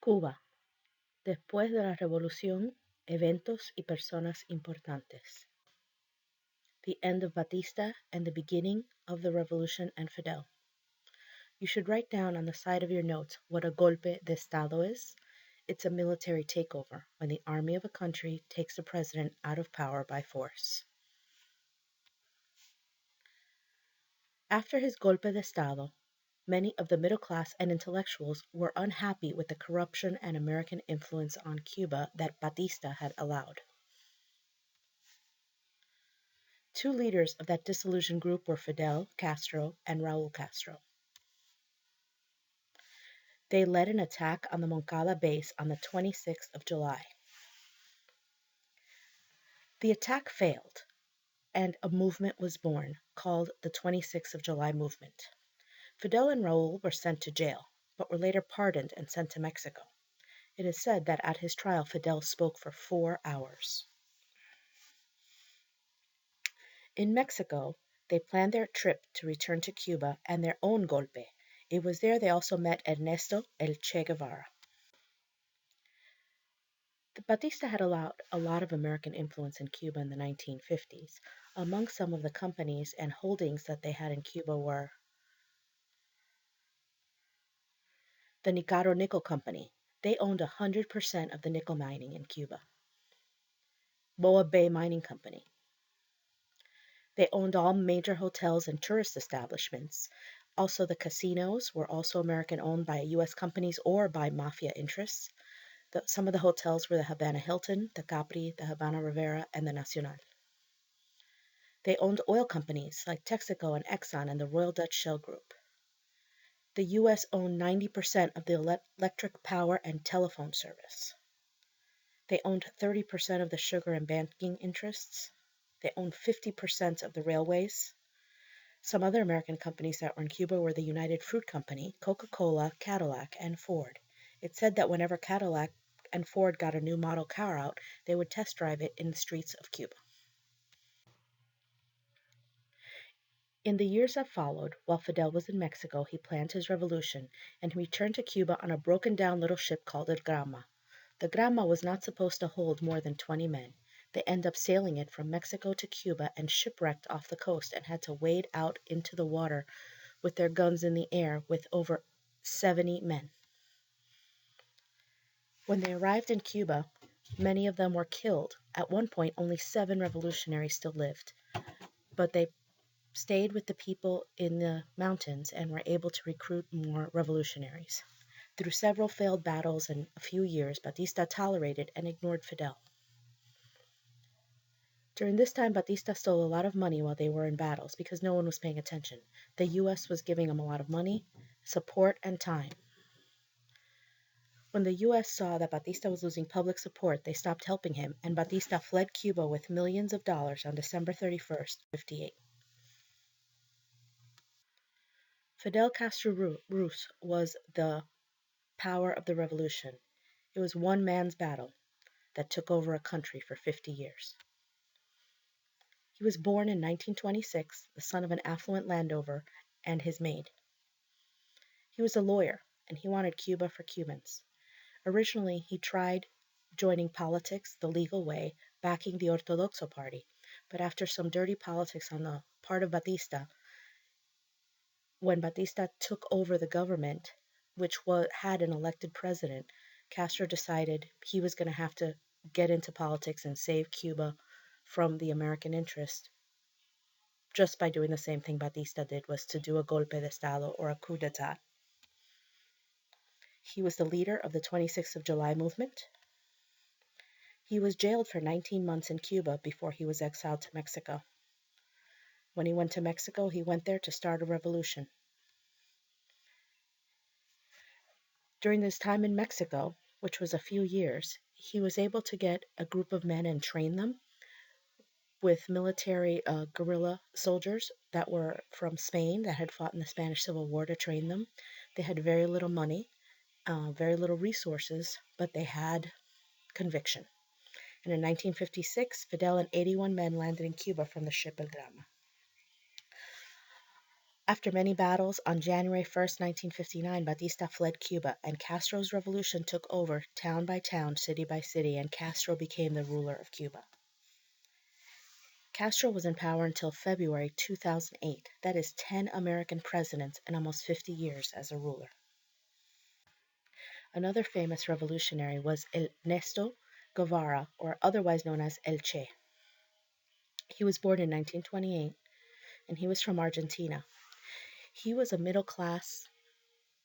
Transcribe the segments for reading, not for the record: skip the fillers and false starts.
Cuba. Después de la revolución, eventos y personas importantes. The end of Batista and the beginning of the revolution and Fidel. You should write down on the side of your notes what a golpe de Estado is. It's a military takeover when the army of a country takes the president out of power by force. After his golpe de Estado, many of the middle class and intellectuals were unhappy with the corruption and American influence on Cuba that Batista had allowed. Two leaders of that disillusioned group were Fidel Castro and Raul Castro. They led an attack on the Moncada base on the 26th of July. The attack failed, and a movement was born called the 26th of July movement. Fidel and Raul were sent to jail, but were later pardoned and sent to Mexico. It is said that at his trial, Fidel spoke for 4 hours. In Mexico, they planned their trip to return to Cuba and their own golpe. It was there they also met Ernesto El Che Guevara. Batista had allowed a lot of American influence in Cuba in the 1950s. Among some of the companies and holdings that they had in Cuba were the Nicaro Nickel Company. They owned 100% of the nickel mining in Cuba. Boa Bay Mining Company. They owned all major hotels and tourist establishments. Also, the casinos were also American owned by U.S. companies or by mafia interests. Some of the hotels were the Havana Hilton, the Capri, the Havana Rivera, and the Nacional. They owned oil companies like Texaco and Exxon and the Royal Dutch Shell Group. The U.S. owned 90% of the electric power and telephone service. They owned 30% of the sugar and banking interests. They owned 50% of the railways. Some other American companies that were in Cuba were the United Fruit Company, Coca-Cola, Cadillac, and Ford. It's said that whenever Cadillac and Ford got a new model car out, they would test drive it in the streets of Cuba. In the years that followed, while Fidel was in Mexico, he planned his revolution and returned to Cuba on a broken-down little ship called El Grama. The Grama was not supposed to hold more than 20 men. They ended up sailing it from Mexico to Cuba and shipwrecked off the coast and had to wade out into the water with their guns in the air with over 70 men. When they arrived in Cuba, many of them were killed. At one point, only 7 revolutionaries still lived, but they stayed with the people in the mountains and were able to recruit more revolutionaries. Through several failed battles and a few years, Batista tolerated and ignored Fidel. During this time, Batista stole a lot of money while they were in battles because no one was paying attention. The U.S. was giving him a lot of money, support, and time. When the U.S. saw that Batista was losing public support, they stopped helping him, and Batista fled Cuba with millions of dollars on December 31st, 1958. Fidel Castro Ruz was the power of the revolution. It was one man's battle that took over a country for 50 years. He was born in 1926, the son of an affluent landowner and his maid. He was a lawyer, and he wanted Cuba for Cubans. Originally, he tried joining politics the legal way, backing the Ortodoxo party, but after some dirty politics on the part of Batista, when Batista took over the government, which had an elected president, Castro decided he was going to have to get into politics and save Cuba from the American interest just by doing the same thing Batista did, was to do a golpe de Estado or a coup d'etat. He was the leader of the 26th of July movement. He was jailed for 19 months in Cuba before he was exiled to Mexico. When he went to Mexico, he went there to start a revolution. During this time in Mexico, which was a few years, he was able to get a group of men and train them with military guerrilla soldiers that were from Spain that had fought in the Spanish Civil War to train them. They had very little money, very little resources, but they had conviction. And in 1956, Fidel and 81 men landed in Cuba from the ship El Grama. After many battles, on January 1st, 1959, Batista fled Cuba, and Castro's revolution took over town by town, city by city, and Castro became the ruler of Cuba. Castro was in power until February 2008. That is 10 American presidents and almost 50 years as a ruler. Another famous revolutionary was Ernesto Guevara, or otherwise known as El Che. He was born in 1928 and he was from Argentina. He was a middle class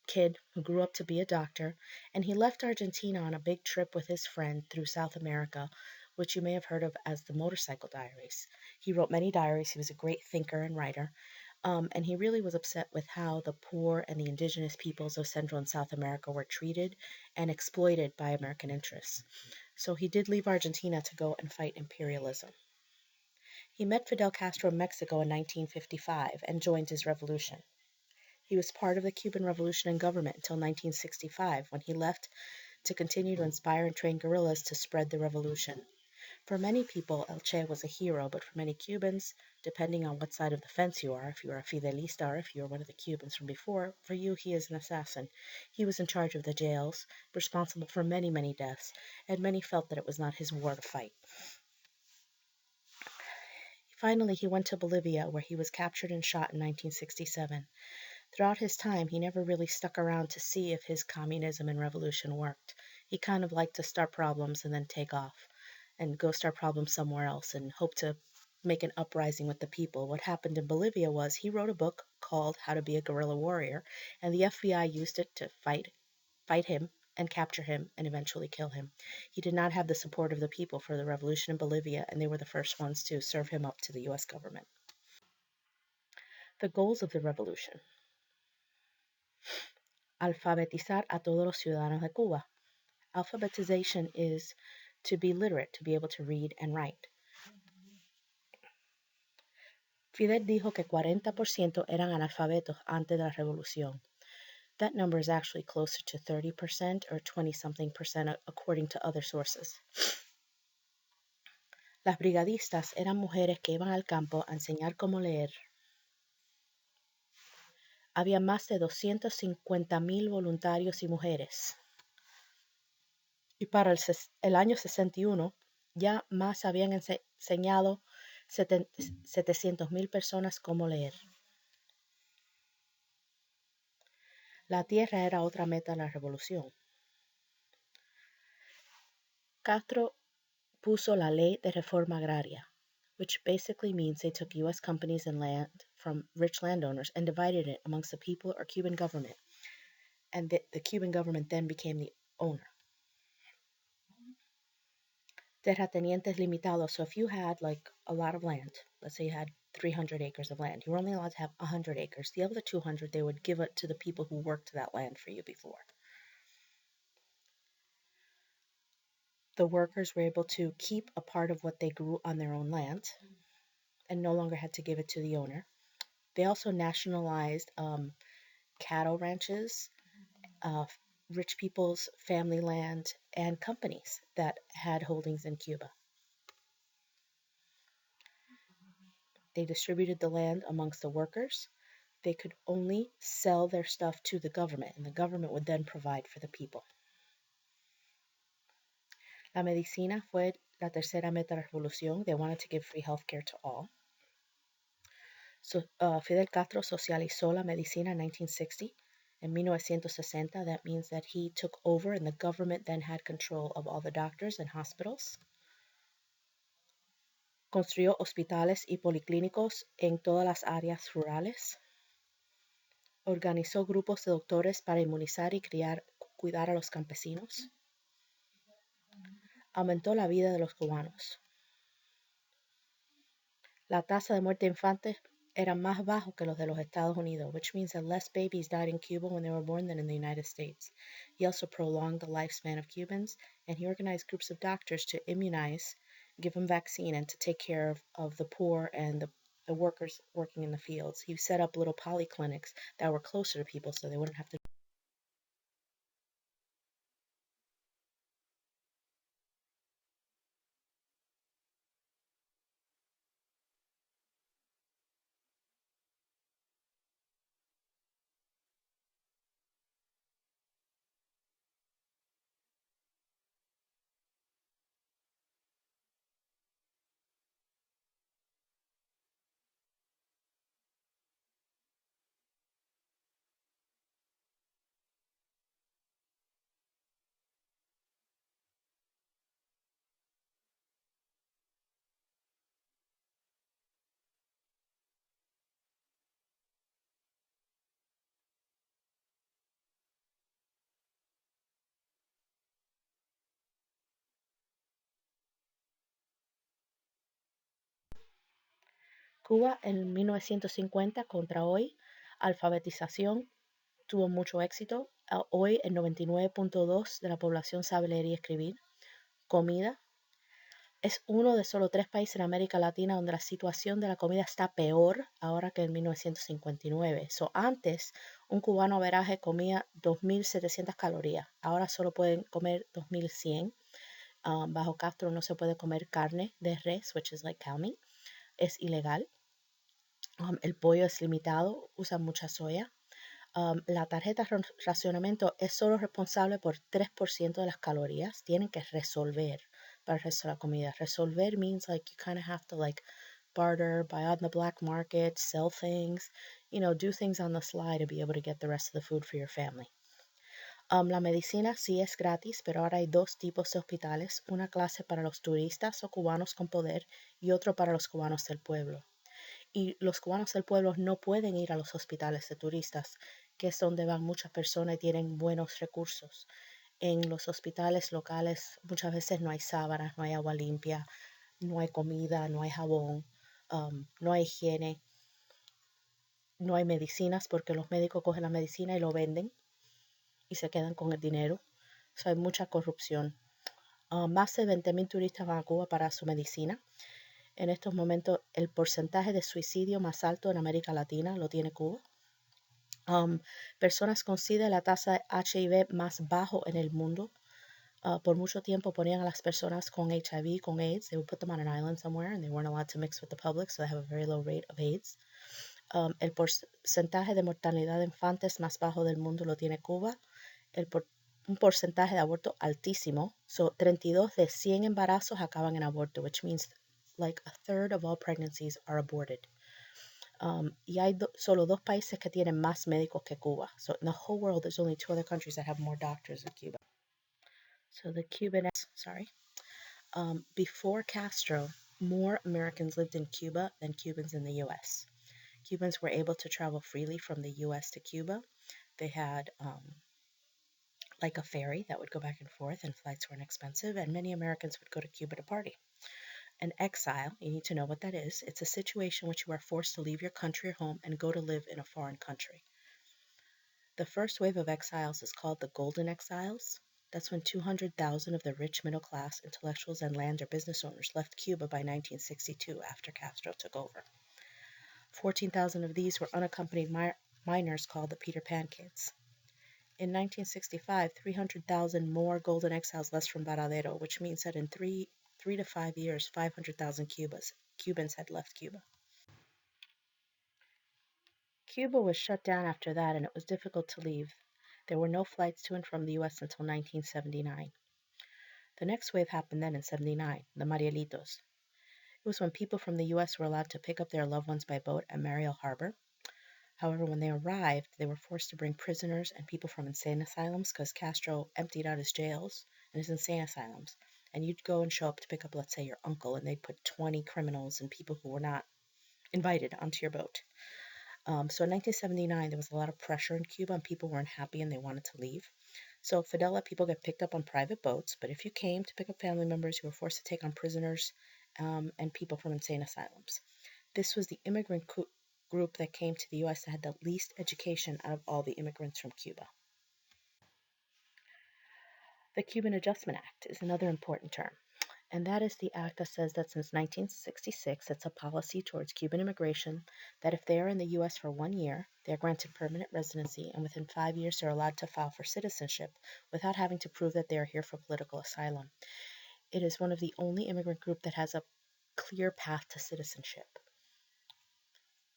kid who grew up to be a doctor, and he left Argentina on a big trip with his friend through South America, which you may have heard of as the Motorcycle Diaries. He wrote many diaries, he was a great thinker and writer, and he really was upset with how the poor and the indigenous peoples of Central and South America were treated and exploited by American interests. So he did leave Argentina to go and fight imperialism. He met Fidel Castro in Mexico in 1955 and joined his revolution. He was part of the Cuban Revolution and government until 1965, when he left to continue to inspire and train guerrillas to spread the revolution. For many people, El Che was a hero, but for many Cubans, depending on what side of the fence you are, if you are a Fidelista or if you are one of the Cubans from before, for you he is an assassin. He was in charge of the jails, responsible for many, many deaths, and many felt that it was not his war to fight. Finally, he went to Bolivia, where he was captured and shot in 1967. Throughout his time, he never really stuck around to see if his communism and revolution worked. He kind of liked to start problems and then take off and go start problems somewhere else and hope to make an uprising with the people. What happened in Bolivia was he wrote a book called How to Be a Guerrilla Warrior, and the FBI used it to fight him and capture him and eventually kill him. He did not have the support of the people for the revolution in Bolivia, and they were the first ones to serve him up to the US government. The goals of the revolution: alfabetizar a todos los ciudadanos de Cuba. Alphabetization is to be literate, to be able to read and write. Fidel dijo que 40% eran analfabetos antes de la revolución. That number is actually closer to 30% or 20 something percent according to other sources. Las brigadistas eran mujeres que iban al campo a enseñar cómo leer. Había más de 250,000 voluntarios y mujeres. Y para el año 61 ya más habían enseñado 700,000 personas cómo leer. La tierra era otra meta de la revolución. Castro puso la ley de reforma agraria, which basically means they took U.S. companies and land from rich landowners and divided it amongst the people or Cuban government. And the Cuban government then became the owner. Terratenientes limitados. So if you had like a lot of land, let's say you had 300 acres of land, you were only allowed to have 100 acres. The other 200, they would give it to the people who worked that land for you before. The workers were able to keep a part of what they grew on their own land and no longer had to give it to the owner. They also nationalized cattle ranches, rich people's family land, and companies that had holdings in Cuba. They distributed the land amongst the workers. They could only sell their stuff to the government, and the government would then provide for the people. La medicina fue la tercera meta de la revolución. They wanted to give free healthcare to all. So, Fidel Castro socializó la medicina in 1960. In 1960, that means that he took over and the government then had control of all the doctors and hospitals. Construyó hospitales y policlínicos en todas las áreas rurales. Organizó grupos de doctores para inmunizar y cuidar a los campesinos. Aumentó la vida de los cubanos. La tasa de muerte de infantes era más bajo que los de los Estados Unidos, which means that less babies died in Cuba when they were born than in the United States. He also prolonged the lifespan of Cubans, and he organized groups of doctors to immunize, give them vaccine, and to take care of the poor and the workers working in the fields. He set up little polyclinics that were closer to people so they wouldn't have to. Cuba en 1950 contra hoy, alfabetización tuvo mucho éxito. Hoy el 99.2% de la población sabe leer y escribir. Comida. Es uno de solo 3 países en América Latina donde la situación de la comida está peor ahora que en 1959. Antes, un cubano averaje comía 2.700 calorías. Ahora solo pueden comer 2.100. Bajo Castro no se puede comer carne de res, which is like cow meat. Es ilegal. El pollo es limitado, usan mucha soya. La tarjeta de racionamiento es solo responsable por 3% de las calorías. Tienen que resolver para el resto de la comida. Resolver means like you kind of have to like barter, buy on the black market, sell things, do things on the sly to be able to get the rest of the food for your family. La medicina sí es gratis, pero ahora hay 2 tipos de hospitales, una clase para los turistas o cubanos con poder y otro para los cubanos del pueblo. Y los cubanos del pueblo no pueden ir a los hospitales de turistas, que es donde van muchas personas y tienen buenos recursos. En los hospitales locales muchas veces no hay sábanas, no hay agua limpia, no hay comida, no hay jabón, no hay higiene, no hay medicinas porque los médicos cogen la medicina y lo venden y se quedan con el dinero. Hay mucha corrupción. Más de 20.000 turistas van a Cuba para su medicina. En estos momentos el porcentaje de suicidio más alto en América Latina lo tiene Cuba. Personas con SIDA, la tasa de HIV más bajo en el mundo. Por mucho tiempo ponían a las personas con HIV, con AIDS, they would put them on an island somewhere and they weren't allowed to mix with the public, so they have a very low rate of AIDS. El porcentaje de mortalidad de infantes más bajo del mundo lo tiene Cuba. Un porcentaje de aborto altísimo. 32 de 100 embarazos acaban en aborto, which means like a third of all pregnancies are aborted. Y hay solo 2 países que tienen más médicos que Cuba. So in the whole world, there's only 2 other countries that have more doctors than Cuba. So the Cuban, sorry. Before Castro, more Americans lived in Cuba than Cubans in the U.S. Cubans were able to travel freely from the U.S. to Cuba. They had like a ferry that would go back and forth, and flights weren't expensive, and many Americans would go to Cuba to party. An exile, you need to know what that is. It's a situation in which you are forced to leave your country or home and go to live in a foreign country. The first wave of exiles is called the Golden Exiles. That's when 200,000 of the rich middle class intellectuals and land or business owners left Cuba by 1962 after Castro took over. 14,000 of these were unaccompanied minors called the Peter Pan kids. In 1965, 300,000 more golden exiles left from Varadero, which means that in 3 to 5 years, 500,000 Cubans had left Cuba. Cuba was shut down after that, and it was difficult to leave. There were no flights to and from the U.S. until 1979. The next wave happened then in 79, the Marielitos. It was when people from the U.S. were allowed to pick up their loved ones by boat at Mariel Harbor. However, when they arrived, they were forced to bring prisoners and people from insane asylums because Castro emptied out his jails and his insane asylums. And you'd go and show up to pick up, let's say, your uncle, and they'd put 20 criminals and people who were not invited onto your boat. So in 1979, there was a lot of pressure in Cuba, and people weren't happy and they wanted to leave. So Fidel let people get picked up on private boats, but if you came to pick up family members, you were forced to take on prisoners and people from insane asylums. This was the immigrant group that came to the U.S. that had the least education out of all the immigrants from Cuba. The Cuban Adjustment Act is another important term, and that is the act that says that since 1966, it's a policy towards Cuban immigration that if they are in the U.S. for 1 year, they are granted permanent residency, and within 5 years, they're allowed to file for citizenship without having to prove that they are here for political asylum. It is one of the only immigrant group that has a clear path to citizenship.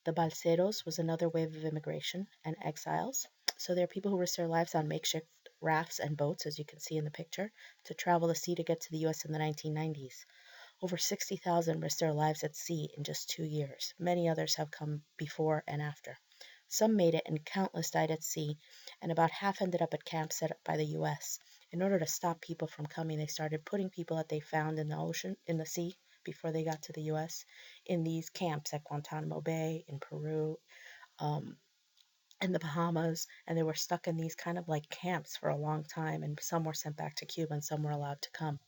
The balseros was another wave of immigration and exiles. So there are people who risk their lives on makeshift rafts and boats, as you can see in the picture, to travel the sea to get to the U.S. in the 1990s. Over 60,000 risked their lives at sea in just 2 years. Many others have come before and after. Some made it and countless died at sea, and about half ended up at camps set up by the U.S. In order to stop people from coming, they started putting people that they found in the ocean, in the sea, before they got to the U.S., in these camps at Guantanamo Bay, in Peru, in the Bahamas, and they were stuck in these kind of like camps for a long time, and some were sent back to Cuba and some were allowed to come.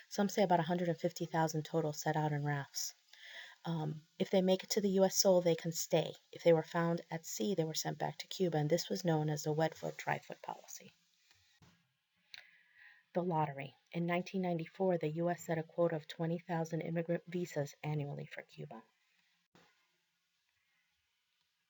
Some say about 150,000 total set out in rafts. If they make it to the U.S. soil, they can stay. If they were found at sea, they were sent back to Cuba, and this was known as the wet foot, dry foot policy. The lottery. In 1994, the U.S. set a quota of 20,000 immigrant visas annually for Cuba.